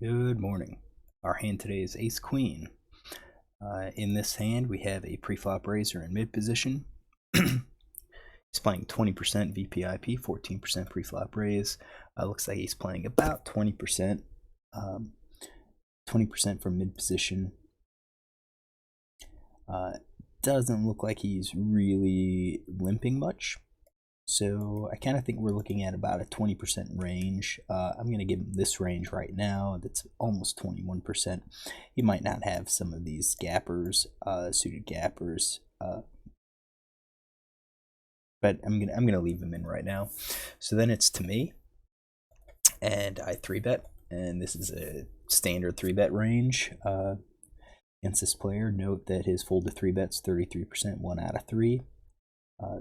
Good morning. Our hand today is Ace Queen. In this hand, we have a preflop raiser in mid position. He's playing 20% VPIP, 14% preflop raise. Looks like he's playing about 20%, 20% from mid position. Doesn't look like he's really limping much. So I kind of think we're looking at about a 20% range. I'm going to give him this range right now. That's almost 21%. He might not have some of these gappers, suited gappers, but I'm gonna leave him in right now. So then it's to me, and I 3-bet, and this is a standard 3-bet range. Against this player, note that his fold to 3-bet's 33%, 1 out of 3.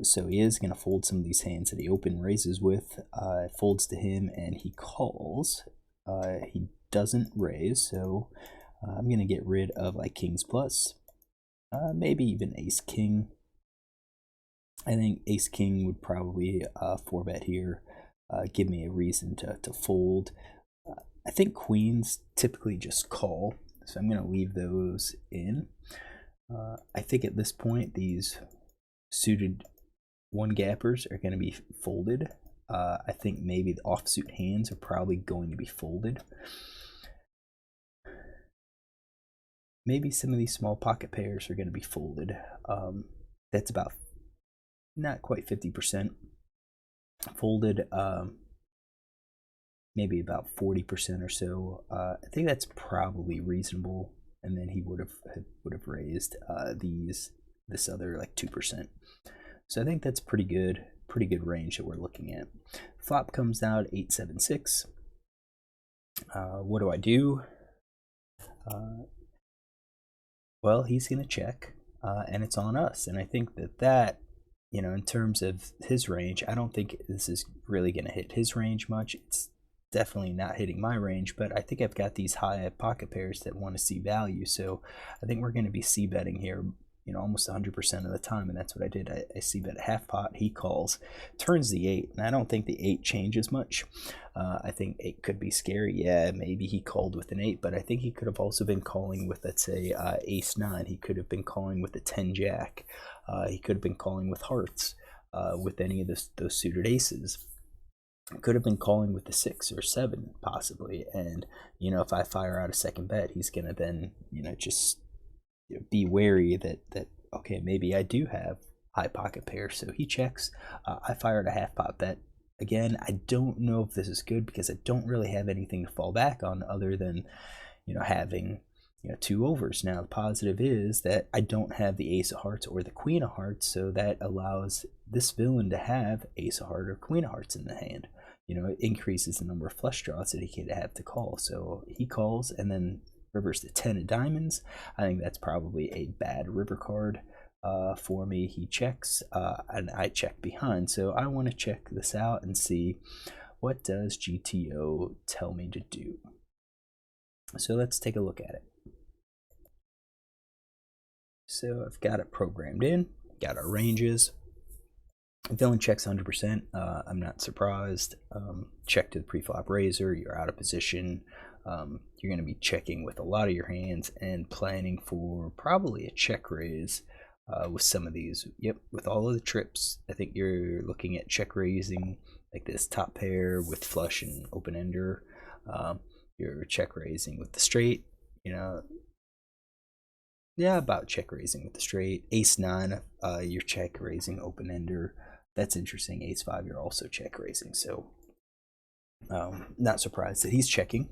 So he is going to fold some of these hands that he open raises with. Folds to him and he calls. He doesn't raise, so I'm going to get rid of like kings plus, maybe even ace king. I think ace king would probably 4-bet here, give me a reason to fold. I think queens typically just call, so I'm going to leave those in. I think at this point these suited one gappers are going to be folded. I think maybe the offsuit hands are probably going to be folded. Maybe some of these small pocket pairs are going to be folded. That's about not quite 50% folded. Maybe about 40% or so. I think that's probably reasonable. And then he would have raised this other like 2%. So I think that's pretty good range that we're looking at. Flop comes out 8-7-6. What do I do? Well, he's gonna check, and it's on us. And I think that in terms of his range, I don't think this is really gonna hit his range much. It's definitely not hitting my range, but I think I've got these high pocket pairs that want to see value. So I think we're going to be c-betting here, almost 100% of the time, and that's what I did. I c-bet half pot, he calls, turns the 8, and I don't think the 8 changes much. I think 8 could be scary. Yeah, maybe he called with an 8, but I think he could have also been calling with, let's say, ace 9. He could have been calling with a 10 jack. He could have been calling with hearts, with any of those suited aces. Could have been calling with the 6 or 7 possibly, and if I fire out a second bet, he's gonna then just be wary that okay, maybe I do have high pocket pairs. So he checks. I fired a half pot bet. Again, I don't know if this is good because I don't really have anything to fall back on other than having 2 overs. Now the positive is that I don't have the ace of hearts or the queen of hearts, so that allows this villain to have ace of hearts or queen of hearts in the hand. It increases the number of flush draws that he could have to call. So he calls and then rivers the 10 of diamonds. I think that's probably a bad river card for me. He checks, and I check behind. So I want to check this out and see what does GTO tell me to do. So let's take a look at it. So I've got it programmed in, got our ranges. Villain checks 100%. I'm not surprised. Check to the preflop raiser. You're out of position. You're going to be checking with a lot of your hands and planning for probably a check raise with some of these. Yep, with all of the trips, I think you're looking at check raising like this top pair with flush and open ender. You're check raising with the straight. Yeah, about check raising with the straight. Ace 9, you're check raising open ender. That's interesting. Ace 5, you're also check raising. So not surprised that he's checking.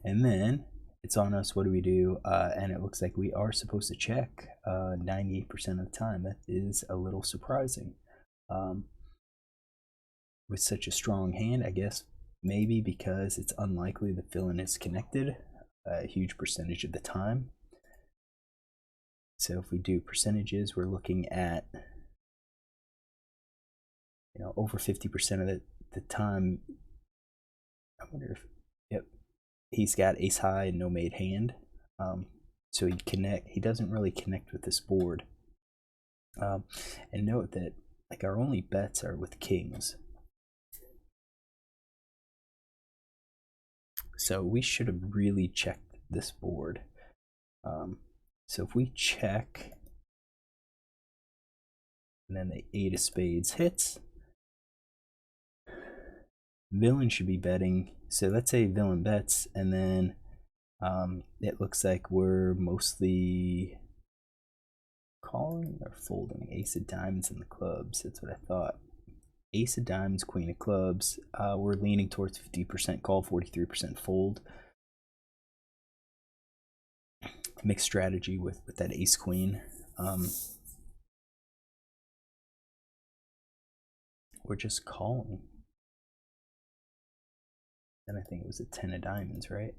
And then it's on us. What do we do? And it looks like we are supposed to check 98% of the time. That is a little surprising. With such a strong hand, I guess maybe because it's unlikely the villain is connected a huge percentage of the time. So if we do percentages, we're looking at over 50% of the time. I wonder if, yep, he's got ace high and no made hand. So he doesn't really connect with this board. And note that like our only bets are with kings. So we should have really checked this board. So if we check, and then the 8 of spades hits, villain should be betting. So let's say villain bets, and then it looks like we're mostly calling or folding. Ace of diamonds and the clubs. That's what I thought. Ace of diamonds, queen of clubs. We're leaning towards 50% call, 43% fold. Mixed strategy with that ace queen. We're just calling. Then I think it was a 10 of diamonds, right?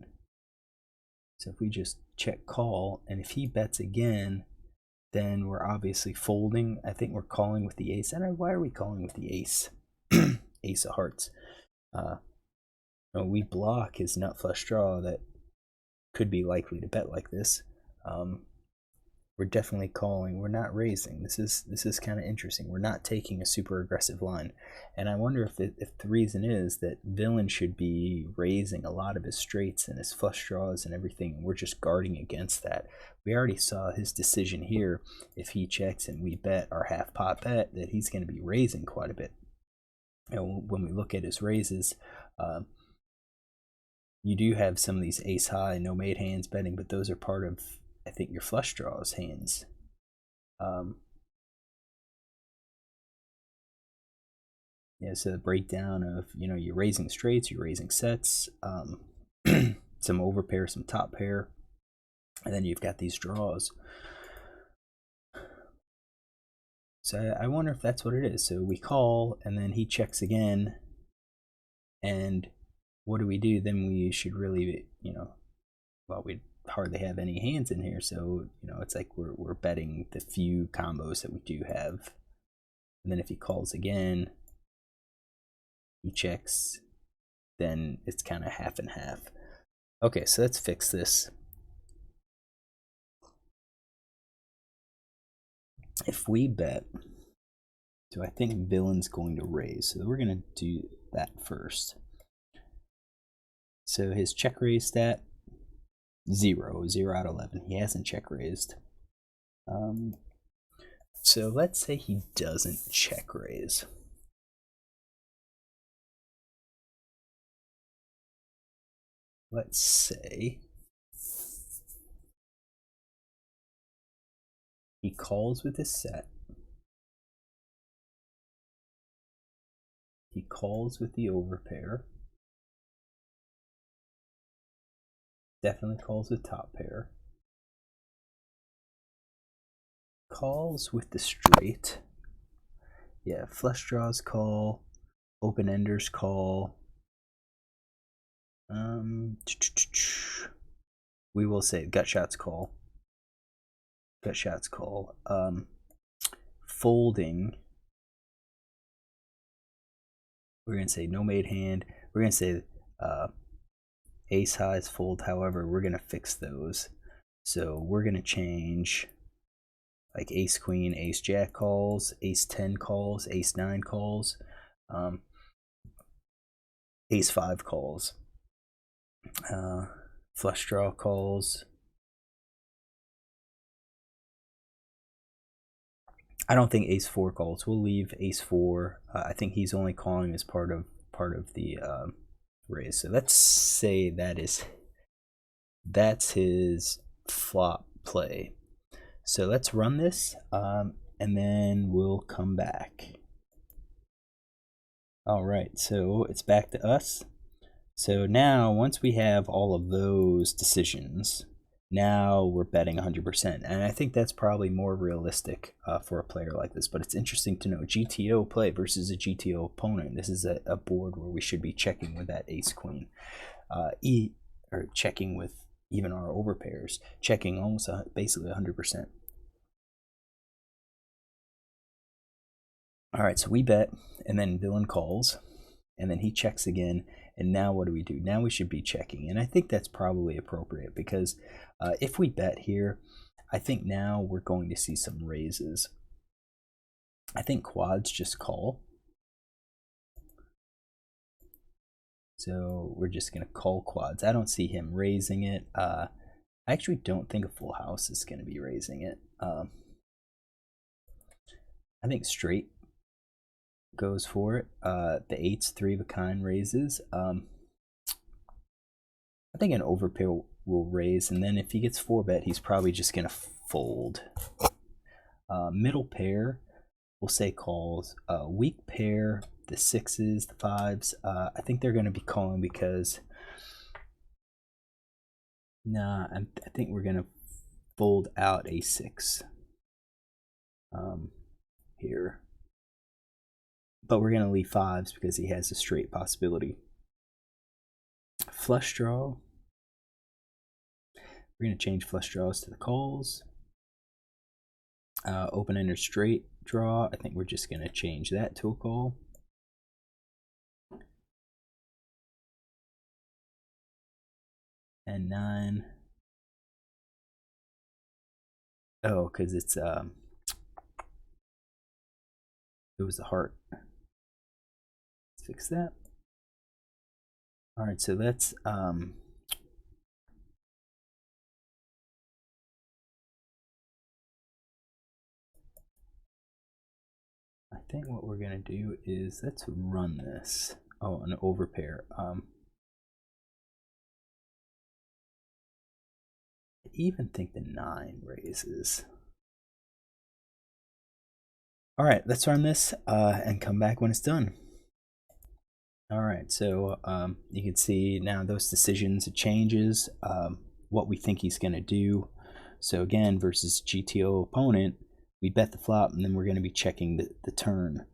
So if we just check call, and if he bets again, then we're obviously folding. I think we're calling with the ace. And why are we calling with the ace? Ace of hearts. We block his nut flush draw that could be likely to bet like this. We're definitely calling. We're not raising. This is kind of interesting. We're not taking a super aggressive line, and I wonder if the reason is that villain should be raising a lot of his straights and his flush draws and everything, and we're just guarding against that. We already saw his decision here. If he checks and we bet our half pot bet, that he's going to be raising quite a bit. When we look at his raises, you do have some of these ace high, no made hands betting, but those are part of, I think, your flush draws hands. Yeah, so the breakdown of, you're raising straights, you're raising sets, some overpair, some top pair, and then you've got these draws. So I wonder if that's what it is. So we call, and then he checks again, and what do we do? Then we should really, well, we hardly have any hands in here, so it's like we're betting the few combos that we do have. And then if he calls again, he checks, then it's kind of half and half. Okay, so let's fix this. If we bet, so I think villain's going to raise, so we're going to do that first. So his check raise stat, 0 out of 11. He hasn't check raised. So let's say he doesn't check raise. Let's say he calls with his set. He calls with the overpair. Definitely calls with top pair. Calls with the straight. Yeah, flush draws call. Open enders call. We will say gut shots call. Gut shots call. Folding. We're going to say no made hand. We're going to say ace highs fold. However, we're going to fix those. So we're going to change like ace queen, ace jack calls, ace 10 calls, ace 9 calls, ace 5 calls, flush draw calls. I don't think ace 4 calls. We'll leave ace 4. I think he's only calling as part of the raise. So let's say that's his flop play. So let's run this, and then we'll come back. All right, so it's back to us. So now, once we have all of those decisions, now we're betting 100%. And I think that's probably more realistic for a player like this. But it's interesting to know GTO play versus a GTO opponent. This is a board where we should be checking with that ace queen, or checking with even our overpairs, checking almost basically 100%. All right, so we bet, and then villain calls, and then he checks again, and now what do we do? Now we should be checking, and I think that's probably appropriate because if we bet here, I think now we're going to see some raises. I think quads just call. So we're just going to call quads. I don't see him raising it. I actually don't think a full house is going to be raising it. I think straight goes for it. The 8's 3 of a kind raises. I think an overpair will raise, and then if he gets 4-bet, he's probably just going to fold. Middle pair, we'll say calls. Weak pair, the 6s, the 5s, I think they're going to be calling because... Nah, I think we're going to fold out a 6 here. But we're going to leave 5s because he has a straight possibility. Flush draw. We're going to change flush draws to the calls. Open-ender straight draw, I think we're just going to change that to a call. And 9. Oh, because it's it was the heart. Let's fix that. All right, so let's I think what we're gonna do is let's run this. Oh, an overpair. I even think the 9 raises. All right, let's run this and come back when it's done. All right, so you can see now those decisions, it changes what we think he's going to do. So again, versus GTO opponent, we bet the flop, and then we're going to be checking the turn.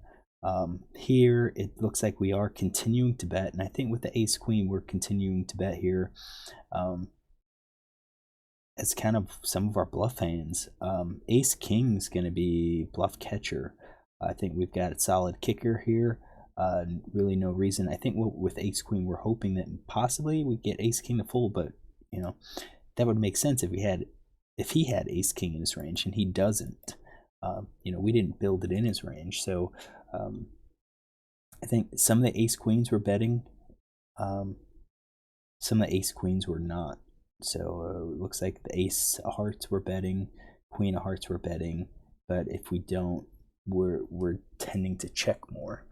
Here, it looks like we are continuing to bet, and I think with the ace-queen, we're continuing to bet here. It's kind of some of our bluff hands. Ace-king's going to be bluff catcher. I think we've got a solid kicker here. Really no reason. I think with ace queen we're hoping that possibly we get ace king to fold, but you know that would make sense if he had ace king in his range, and he doesn't. You know, we didn't build it in his range, so I think some of the ace queens were betting, some of the ace queens were not. So it looks like the ace of hearts were betting, queen of hearts were betting, but if we don't, we're tending to check more.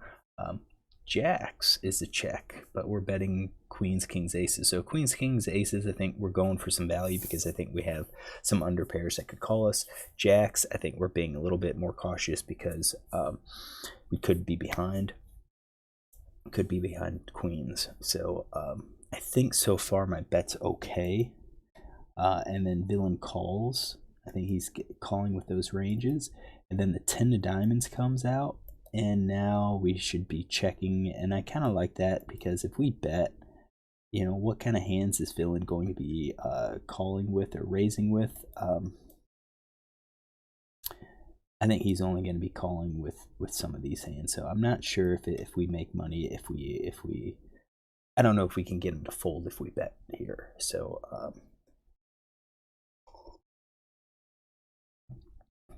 Jacks is a check, but we're betting queens, kings, aces. So queens, kings, aces, I think we're going for some value because I think we have some under pairs that could call us. Jacks, I think we're being a little bit more cautious because we could be behind. Could be behind queens. So I think so far my bet's okay. And then villain calls. I think he's calling with those ranges. And then the 10 of diamonds comes out. And now we should be checking, and I kind of like that because if we bet, you know, what kind of hands is villain going to be calling with or raising with? I think he's only going to be calling with some of these hands, so I'm not sure if we make money if we I don't know if we can get him to fold if we bet here. So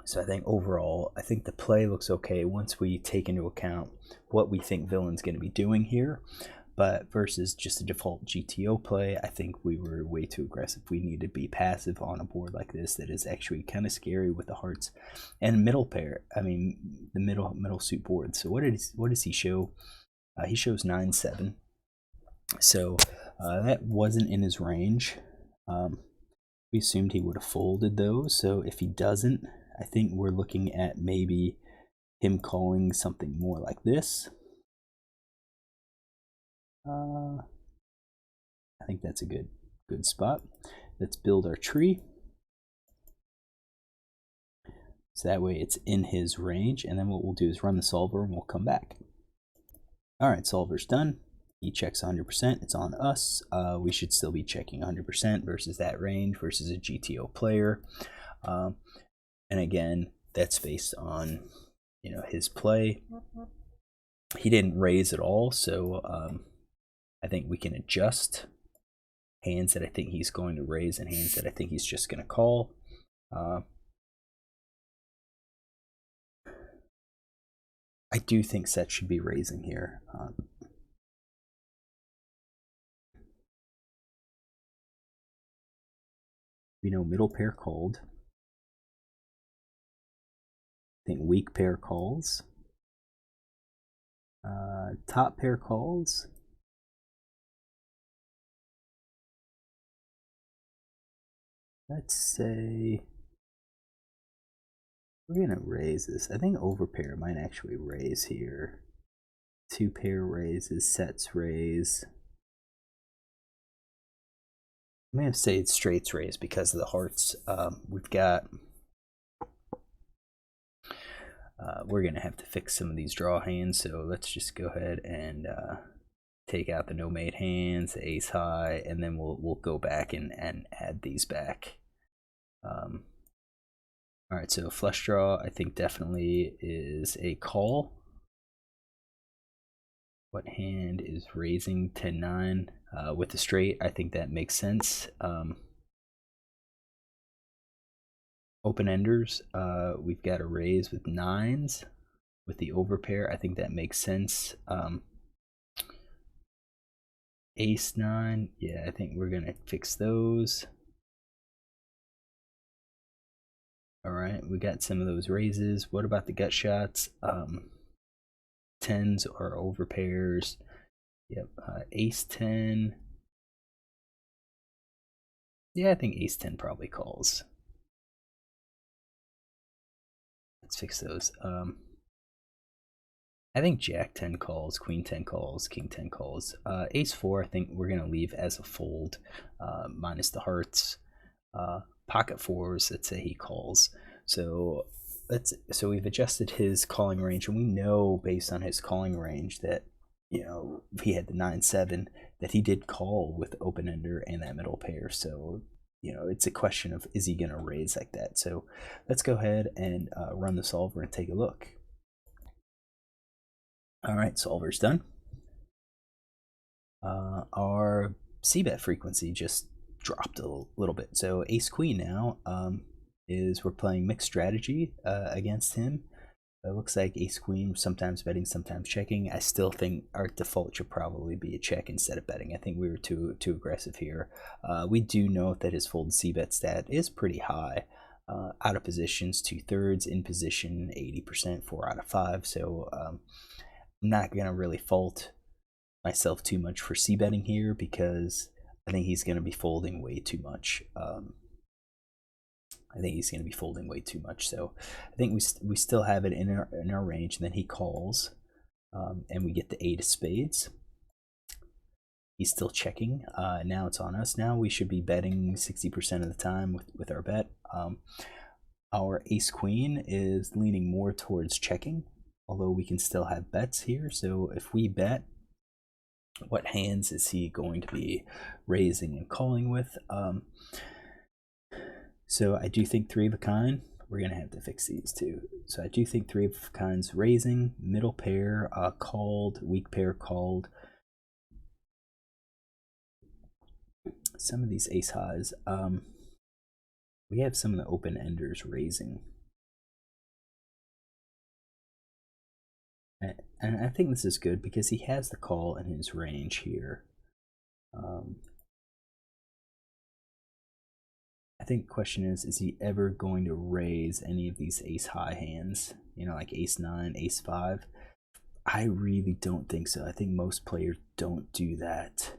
So I think overall, I think the play looks okay once we take into account what we think villain's going to be doing here. But versus just a default GTO play, I think we were way too aggressive. We need to be passive on a board like this that is actually kind of scary with the hearts and middle pair. I mean, the middle suit board. So what does he show? He shows 9-7. So that wasn't in his range. We assumed he would have folded those. So if he doesn't, I think we're looking at maybe him calling something more like this. I think that's a good spot. Let's build our tree. So that way it's in his range. And then what we'll do is run the solver and we'll come back. All right, solver's done. He checks 100%. It's on us. We should still be checking 100% versus that range versus a GTO player. And again, that's based on, you know, his play. He didn't raise at all, so I think we can adjust hands that I think he's going to raise and hands that I think he's just going to call. I do think Seth should be raising here. We know middle pair called. I think weak pair calls. Top pair calls. Let's say we're gonna raise this. I think overpair might actually raise here. Two pair raises, sets raise. I'm gonna say it's straights raise because of the hearts. We've got. We're gonna have to fix some of these draw hands, so let's just go ahead and take out the no mate hands, the ace high, and then we'll go back and add these back. All right, so flush draw I think definitely is a call. What hand is raising 10-9 with the straight? I think that makes sense. Open enders, we've got a raise with nines with the overpair. I think that makes sense. Ace 9, yeah, I think we're gonna fix those. All right, we got some of those raises. What about the gut shots? Tens or overpairs. Yep, ace 10. Yeah, I think ace 10 probably calls. Let's fix those. I think jack 10 calls, queen 10 calls, king 10 calls. Ace 4 I think we're gonna leave as a fold, minus the hearts. Pocket fours, let's say he calls. So we've adjusted his calling range, and we know based on his calling range that, you know, he had the 9-7 that he did call with open ender and that middle pair. So, you know, it's a question of, is he gonna raise like that? So let's go ahead and run the solver and take a look. All right, solver's done. Our c-bet frequency just dropped a little bit. So ace queen now is we're playing mixed strategy against him. It looks like ace queen, sometimes betting, sometimes checking. I still think our default should probably be a check instead of betting. I think we were too aggressive here. We do note that his fold c-bet stat is pretty high. Out of positions 2/3, in position 80%, 4 out of 5. So I'm not gonna really fault myself too much for c-betting here because I think he's going to be folding way too much. So I think we still have it in our range. And then he calls, and we get the 8 of spades. He's still checking. Now it's on us. Now we should be betting 60% of the time with our bet. Our ace queen is leaning more towards checking, although we can still have bets here. So if we bet, what hands is he going to be raising and calling with? So I do think 3 of a kind. We're gonna have to fix these too. So I do think 3 of a kinds raising, middle pair called, weak pair called. Some of these ace highs. We have some of the open enders raising. And I think this is good because he has the call in his range here. I think the question is he ever going to raise any of these ace high hands? You know, like ace 9, ace 5. I really don't think so. I think most players don't do that.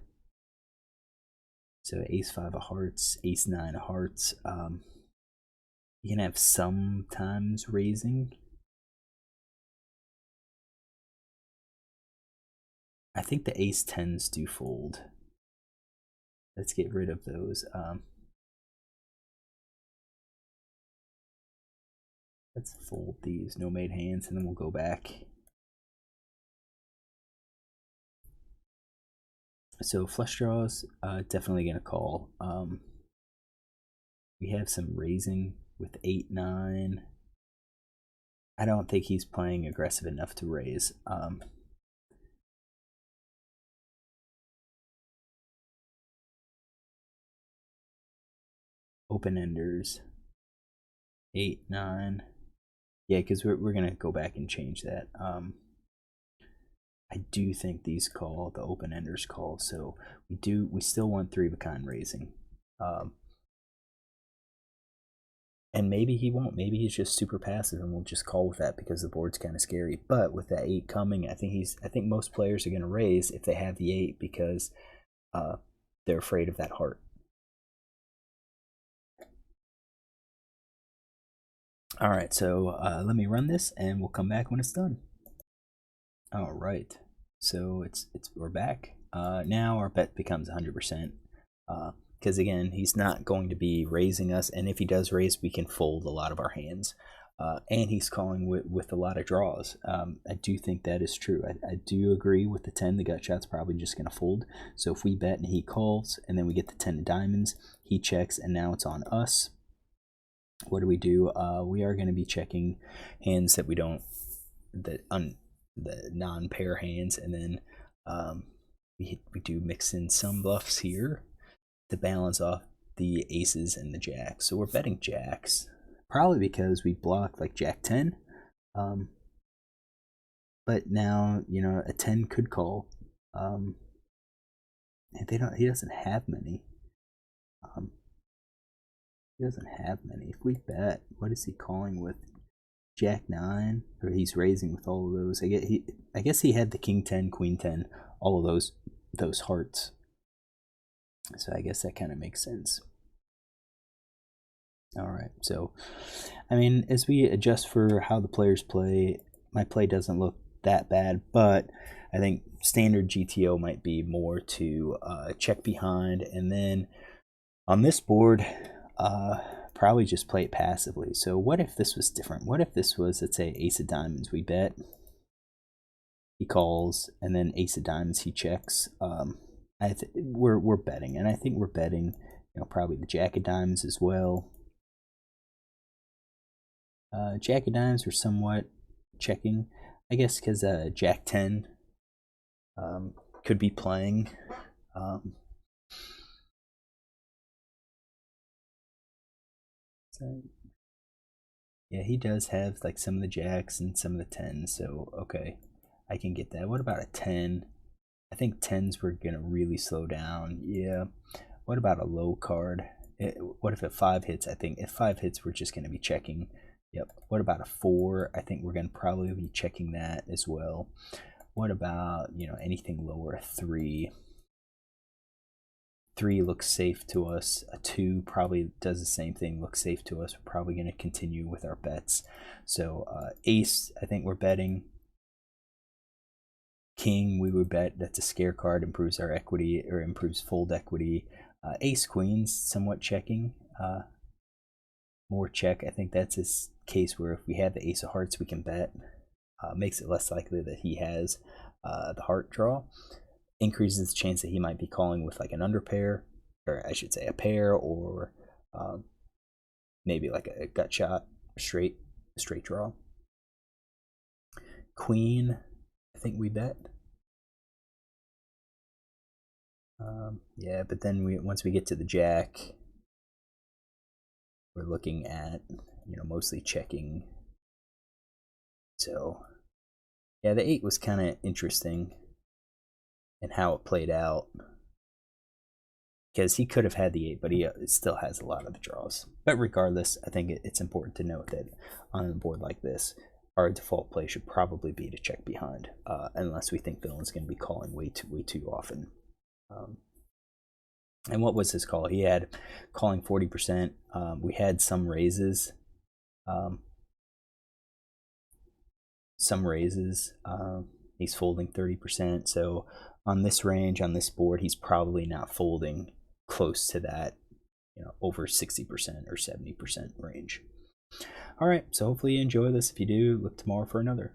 So ace 5 of hearts, ace 9 of hearts. You can have sometimes raising. I think the ace 10s do fold. Let's get rid of those. Let's fold these no mate hands, and then we'll go back. So flush draws, definitely gonna call. We have some raising with 8-9. I don't think he's playing aggressive enough to raise. Open enders, 8-9. Yeah, because we're gonna go back and change that. I do think these call, the open enders call, so we still want 3 of a kind raising. And maybe he won't. Maybe he's just super passive and we'll just call with that because the board's kind of scary. But with that 8 coming, I think most players are going to raise if they have the 8 because they're afraid of that heart. All right, so let me run this and we'll come back when it's done. All right, so we're back. Now our bet becomes 100%. Because again, he's not going to be raising us, and if he does raise, we can fold a lot of our hands. And he's calling with a lot of draws. I do think that is true. I do agree with the 10. The gut shot's probably just going to fold. So if we bet and he calls, and then we get the 10 of diamonds, he checks, and now it's on us. What do? We are going to be checking hands that we don't, the non-pair hands, and then we do mix in some bluffs here to balance off the aces and the jacks. So we're betting jacks, probably because we blocked like jack 10. But now, you know, a 10 could call. He doesn't have many. He doesn't have many. If we bet, what is he calling with? Jack 9, or he's raising with all of those. I guess he had the king 10, queen 10, all of those hearts. So I guess that kind of makes sense. All right, so I mean, as we adjust for how the players play, my play doesn't look that bad, but I think standard GTO might be more to check behind, and then on this board, probably just play it passively. So what if this was different? What if this was, let's say, ace of diamonds, we bet, he calls, and then ace of diamonds, he checks. We're betting, and I think we're betting, you know, probably the jack of diamonds as well. Jack of diamonds, we're somewhat checking, I guess, because jack 10 could be playing. So, yeah, he does have like some of the jacks and some of the 10s, so okay, I can get that. What about a 10? I think 10s were gonna really slow down. Yeah. What about a low card? What if a 5 hits? I think if 5 hits, we're just gonna be checking. Yep. What about a 4? I think we're gonna probably be checking that as well. What about, you know, anything lower? 3. 3 looks safe to us. A 2 probably does the same thing, looks safe to us. We're probably going to continue with our bets. So ace, I think we're betting. King, we would bet. That's a scare card, improves our equity, or improves fold equity. Ace, queens, somewhat checking. More check. I think that's his case where if we have the ace of hearts, we can bet. Makes it less likely that he has the heart draw. Increases the chance that he might be calling with like an under pair, or I should say a pair, or maybe like a gut shot, straight draw. Queen, I think we bet. Yeah, but then once we get to the jack, we're looking at, you know, mostly checking. So yeah, the 8 was kind of interesting and how it played out, because he could have had the 8, but he still has a lot of the draws. But regardless, I think it's important to note that on a board like this, our default play should probably be to check behind, unless we think villain's going to be calling way too often. And what was his call? He had calling 40%. We had some raises. He's folding 30%. So on this range, on this board, he's probably not folding close to that, you know, over 60% or 70% range. All right, so hopefully you enjoy this. If you do, look tomorrow for another.